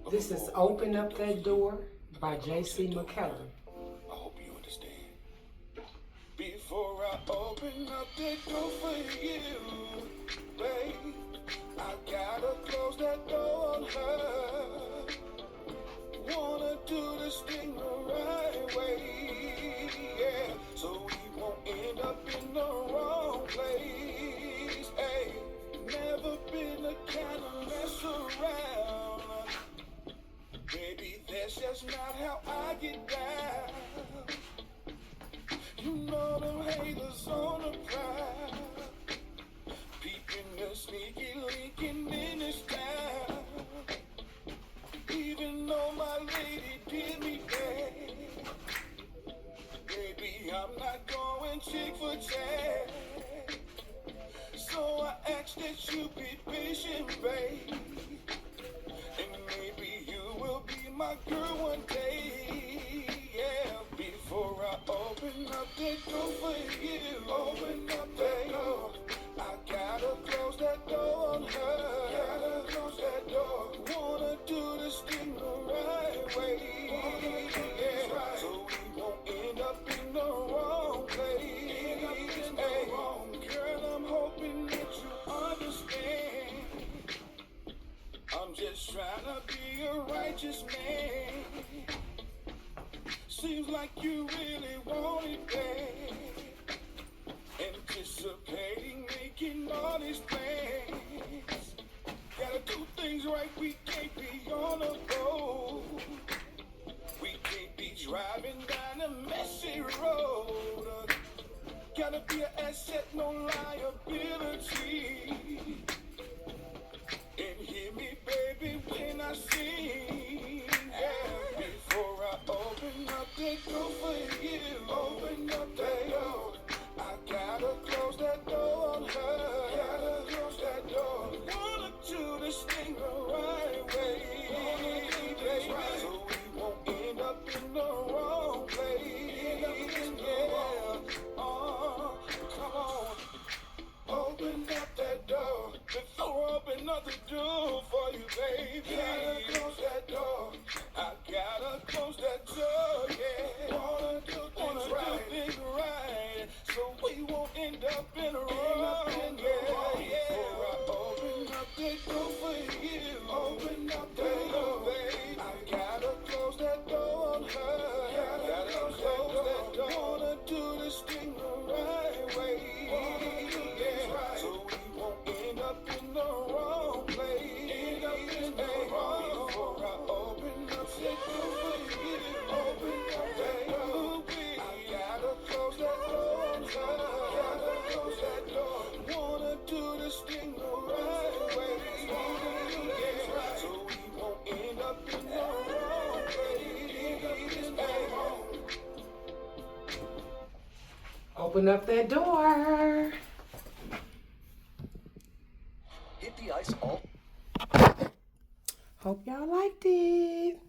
This is Open Up That Door by J.C. McKellar. I hope you understand. Before I open up that door for you, babe, I gotta close that door on her. Wanna do this thing the right way, yeah, so we won't end up in the wrong place. Hey, never been the kind of mess around. Baby, that's just not how I get down. You know them haters on the prowl, peeping the sneaky linking in this town. Even though my lady did me bad, baby, I'm not going chick for chat. So I ask that you be patient, babe, and maybe you will be my girl one day, yeah. Before I open up that door for you, open up that door, I gotta close that door on her. Gotta close that door. Wanna do this thing the right way, yeah, so we won't end up in the wrong place. Hey, girl, I'm hoping that you understand. I'm just trying to be a righteous man. Seems like you really want it bad. Anticipating making all these plans. Gotta do things right, we can't be on a road. We can't be driving down a messy road. Gotta be an asset, no liability. And hear me, baby, when I sing, yeah. Before I open up that door for you, open up that door, I gotta close that door on her. Gotta close that door. Wanna do this thing the right way, baby, so we won't end up in the wrong place. Yeah, come on. Open up that door. Before I open up the door for you, baby. Gotta close that door. I gotta close that door, yeah. Wanna do things right, so we won't end up in a wrong, yeah. Before I open up that door for you, open up that door, baby. I gotta close that door on her. Gotta close that door. Wanna do this thing the right way, yeah, so we won't end up in the wrong place. Before I open up that door for you, open up that door, I gotta close that door on her. Gotta close that door. Wanna do this thing the right way, yeah, so we won't end up in the wrong place. Open up that door. Hit the ice all. Hope y'all liked it.